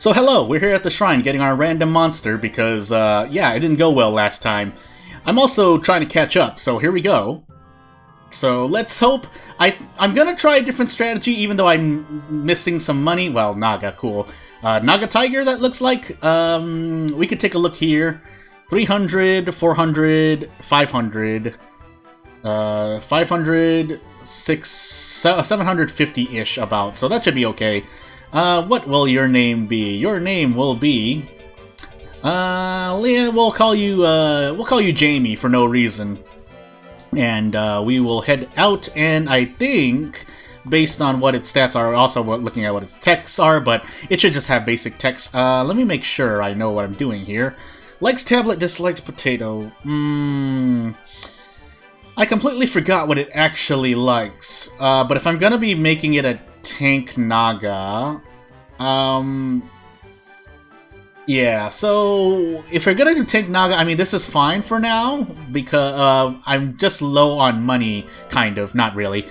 So hello, we're here at the shrine getting our random monster because, yeah, it didn't go well last time. I'm also trying to catch up, so here we go. So let's hope... I'm gonna try a different strategy even though I'm missing some money. Well, Naga, cool. Naga Tiger, that looks like. We could take a look here. 300, 400, 500, 500, 750-ish about, so that should be okay. What will your name be? Your name will be... Leah, we'll call you Jamie for no reason. And, we will head out, and I think, based on what its stats are, also looking at what its techs are, but it should just have basic techs. Let me make sure I know what I'm doing here. Likes tablet, dislikes potato. I completely forgot what it actually likes. But if I'm gonna be making it a tank Naga, yeah, so if we're gonna do tank Naga, I mean, this is fine for now, because I'm just low on money, kind of, not really.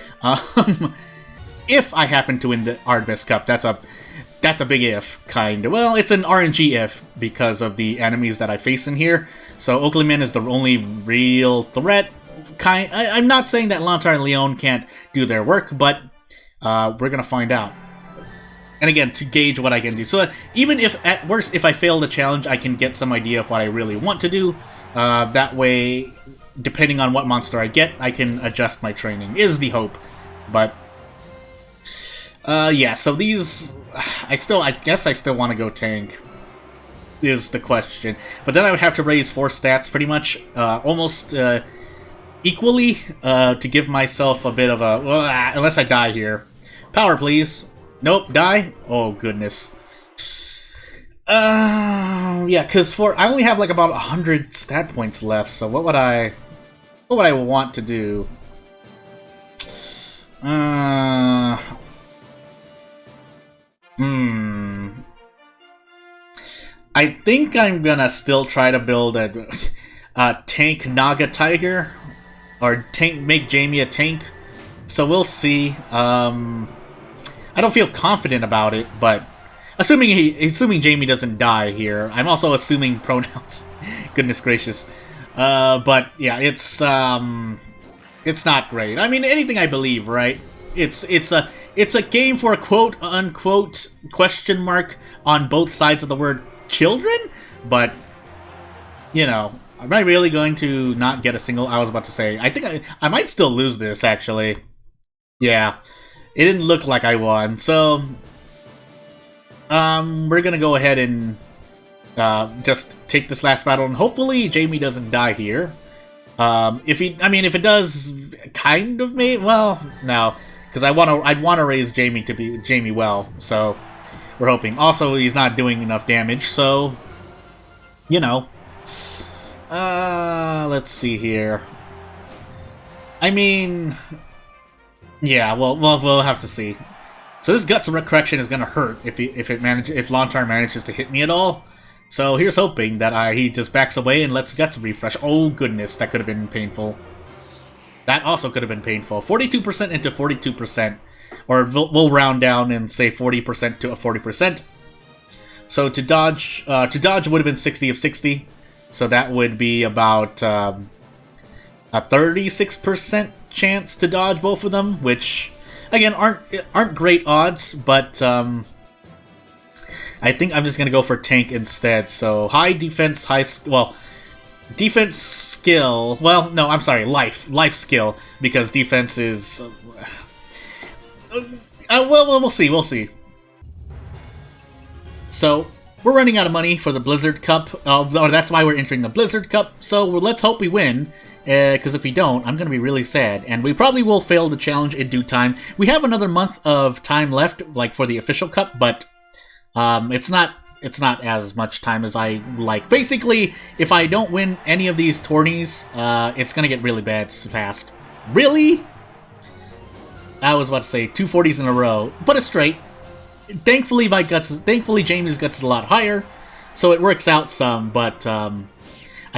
If I happen to win the Artemis Cup, that's a big if, kind of. Well, it's an RNG if, because of the enemies that I face in here. So Oakleyman is the only real threat. I'm not saying that Lantar and Leon can't do their work, but we're gonna find out. And again, to gauge what I can do. So even if, at worst, if I fail the challenge, I can get some idea of what I really want to do. That way, depending on what monster I get, I can adjust my training, is the hope. But, yeah, so these... I guess I still want to go tank, is the question. But then I would have to raise 4 stats, pretty much, almost equally, to give myself a bit of a... Well, unless I die here. Power, please. Nope, die? Oh, goodness. Yeah, because I only have like about 100 stat points left, so what would I want to do? I think I'm gonna still try to build a tank Naga Tiger, or make Jamie a tank. So we'll see. I don't feel confident about it, but assuming Jamie doesn't die here, I'm also assuming pronouns. Goodness gracious. But yeah, it's not great. I mean, anything I believe, right? It's a game for a quote unquote question mark on both sides of the word children, but you know, am I really going to not get a single? I was about to say, I think I might still lose this actually. Yeah. It didn't look like I won, so we're gonna go ahead and just take this last battle, and hopefully Jamie doesn't die here. If it does, kind of well, no, because I'd wanna raise Jamie to be Jamie well, so we're hoping. Also, he's not doing enough damage, so you know. Let's see here. I mean. Yeah, well, we'll have to see. So this Guts Correction is gonna hurt if Lantar manages to hit me at all. So here's hoping that he just backs away and lets Guts refresh. Oh goodness, that could have been painful. That also could have been painful. 42% into 42%, or we'll round down and say 40% to a 40%. So to dodge would have been 60 of 60. So that would be about a 36% chance to dodge both of them, which again aren't great odds, but I think I'm just gonna go for tank instead. So high defense, defense skill. Well, no, I'm sorry, life skill, because defense is well, we'll see. So we're running out of money for the Blizzard Cup. That's why we're entering the Blizzard Cup. So let's hope we win. Because if we don't, I'm going to be really sad. And we probably will fail the challenge in due time. We have another month of time left, like, for the official cup, but it's not as much time as I like. Basically, if I don't win any of these tourneys, it's going to get really bad fast. Really? I was about to say 2 40s in a row, but a straight. Thankfully, Jamie's Guts is a lot higher, so it works out some, but I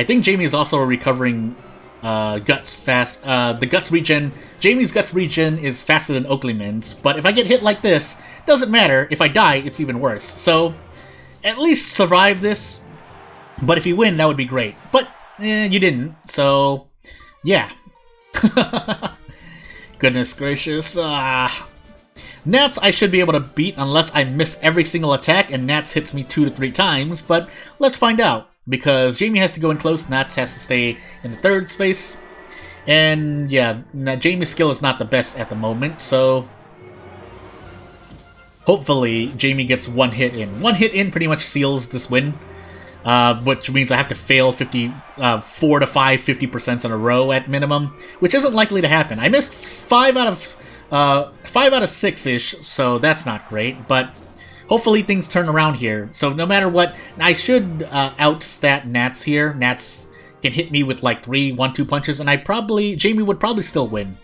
think Jamie is also recovering... Guts fast. The Guts regen. Jamie's Guts regen is faster than Oakleyman's, but if I get hit like this, doesn't matter. If I die, it's even worse. So, at least survive this. But if you win, that would be great. But you didn't, so yeah. Goodness gracious. Nats I should be able to beat unless I miss every single attack and Nats hits me 2 to 3 times, but let's find out. Because Jamie has to go in close, Nats has to stay in the 3rd space. And yeah, Jamie's skill is not the best at the moment, so hopefully Jamie gets 1 hit in. 1 hit in pretty much seals this win, which means I have to fail 4 to 5 50% in a row at minimum, which isn't likely to happen. I missed 5 out of 6-ish, so that's not great, but hopefully things turn around here. So no matter what, I should outstat Nats here. Nats can hit me with like 3 1-2 punches, and Jamie would probably still win.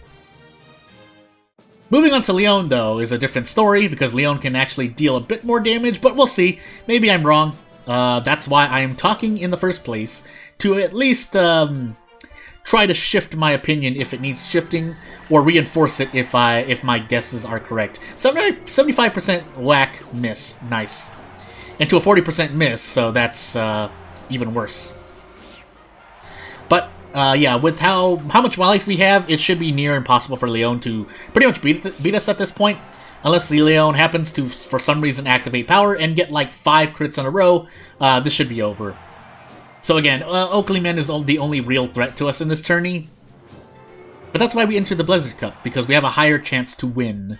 Moving on to Leon, though, is a different story, because Leon can actually deal a bit more damage, but we'll see. Maybe I'm wrong. That's why I am talking in the first place, to at least try to shift my opinion if it needs shifting, or reinforce it if my guesses are correct. 75% whack miss, nice. And to a 40% miss, so that's even worse. But yeah, with how much life we have, it should be near impossible for Leon to pretty much beat us at this point. Unless Leon happens to, for some reason, activate power and get like 5 crits in a row, this should be over. So again, Oakleyman is the only real threat to us in this tourney. But that's why we entered the Blizzard Cup, because we have a higher chance to win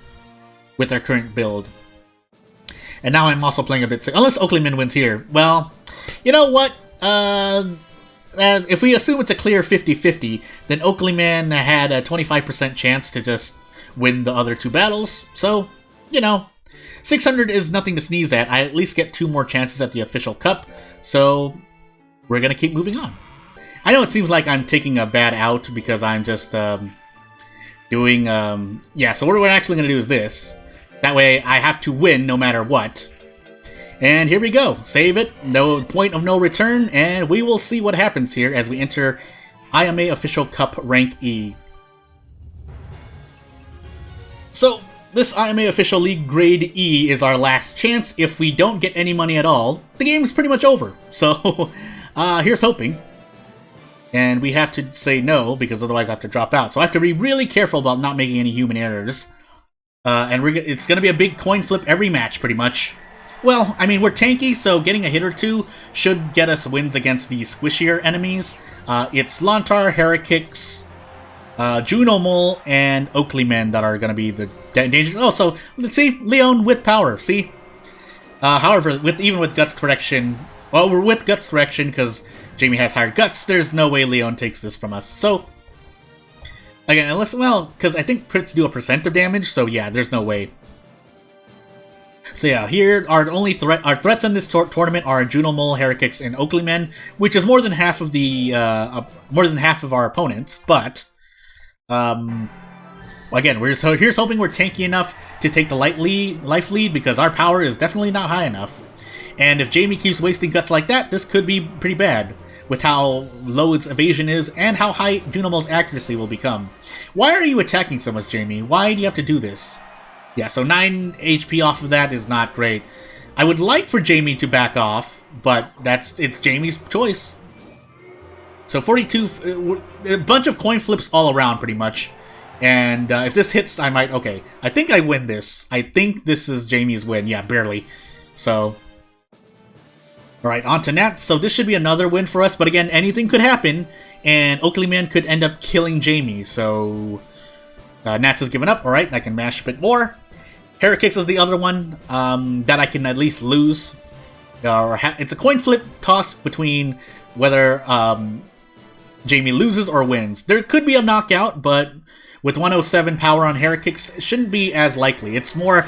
with our current build. And now I'm also playing a bit sick. Unless Oakleyman wins here. Well, you know what? If we assume it's a clear 50-50, then Oakleyman had a 25% chance to just win the other 2 battles. So, you know, 600 is nothing to sneeze at. I at least get 2 more chances at the official cup. So we're gonna keep moving on. I know it seems like I'm taking a bad out because I'm just doing yeah, so what we're actually gonna do is this. That way I have to win no matter what. And here we go. Save it. No point of no return, and we will see what happens here as we enter IMA Official Cup Rank E. So, this IMA Official League Grade E is our last chance. If we don't get any money at all, the game is pretty much over. So, here's hoping. And we have to say no, because otherwise I have to drop out. So I have to be really careful about not making any human errors. And it's going to be a big coin flip every match, pretty much. Well, I mean, we're tanky, so getting a hit or 2 should get us wins against the squishier enemies. It's Lontar, Heracix, Juno Mole, and Oakleyman that are going to be the danger. Oh, so let's see, Leon with power. See, however, even with guts correction, well, we're with guts correction because Jamie has higher guts. There's no way Leon takes this from us. So again, unless because I think crits do a % of damage. So yeah, there's no way. So yeah, here our threats in this tournament are Juno Mole, Heracix, and Oakleyman, which is more than half of our opponents. But again, here's hoping we're tanky enough to take the life lead because our power is definitely not high enough. And if Jamie keeps wasting guts like that, this could be pretty bad with how low its evasion is and how high Juno Mole's accuracy will become. Why are you attacking so much, Jamie? Why do you have to do this? Yeah, so 9 HP off of that is not great. I would like for Jamie to back off, but it's Jamie's choice. So 42, a bunch of coin flips all around, pretty much. And if this hits, I might... Okay, I think I win this. I think this is Jamie's win. Yeah, barely. So... Alright, on to Nats. So this should be another win for us, but again, anything could happen, and Oakleyman could end up killing Jamie, so... Nats has given up. Alright, I can mash a bit more. Heracix is the other one that I can at least lose. It's a coin flip toss between whether Jamie loses or wins. There could be a knockout, but with 107 power on Heracix, it shouldn't be as likely. It's more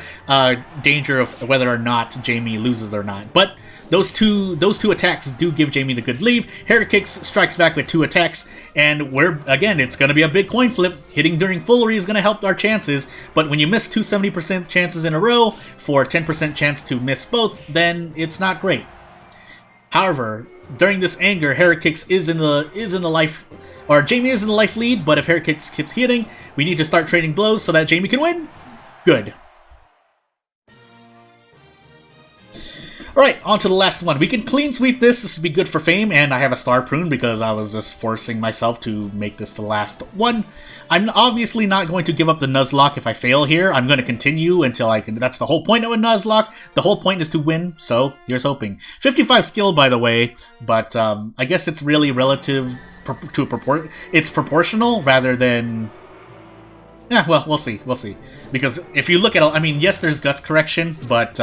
danger of whether or not Jamie loses or not. But those two attacks do give Jamie the good lead. Heracix strikes back with 2 attacks, and again, it's going to be a big coin flip. Hitting during foolery is going to help our chances, but when you miss 2 70% chances in a row for a 10% chance to miss both, then it's not great. However, during this anger, Heracix is in the life, or Jamie is in the life lead, but if Heracix keeps hitting, we need to start trading blows so that Jamie can win. Good. Alright, on to the last one. We can clean sweep this. This would be good for fame, and I have a star prune because I was just forcing myself to make this the last one. I'm obviously not going to give up the Nuzlocke if I fail here. I'm going to continue until I can. That's the whole point of a Nuzlocke. The whole point is to win, so here's hoping. 55 skill, by the way, but I guess it's really relative to a proportion. It's proportional rather than... Yeah, well, we'll see. We'll see. Because if you look at... I mean, yes, there's guts correction, but...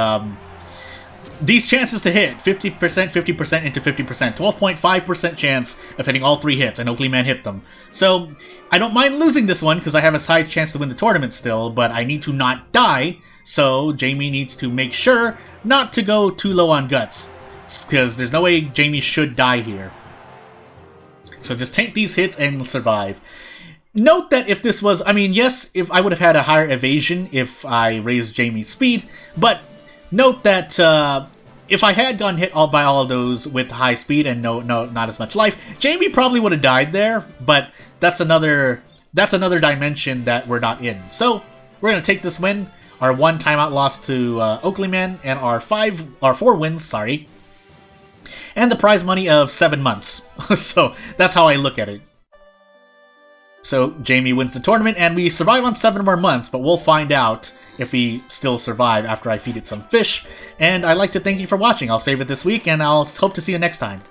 these chances to hit, 50%, 50% into 50%, 12.5% chance of hitting all 3 hits, and Oakley Man hit them. So, I don't mind losing this one, because I have a high chance to win the tournament still, but I need to not die, so Jamie needs to make sure not to go too low on guts, because there's no way Jamie should die here. So just tank these hits and survive. Note that if this was, I mean, yes, if I would have had a higher evasion if I raised Jamie's speed, but note that if I had gotten hit by all of those with high speed and not as much life, Jamie probably would have died there, but that's another dimension that we're not in. So we're gonna take this win, our 1 timeout loss to Oakley Man, and our 4 wins, sorry, and the prize money of 7 months. So that's how I look at it. So Jamie wins the tournament, and we survive on 7 more months, but we'll find out if we still survive after I feed it some fish. And I'd like to thank you for watching. I'll save it this week, and I'll hope to see you next time.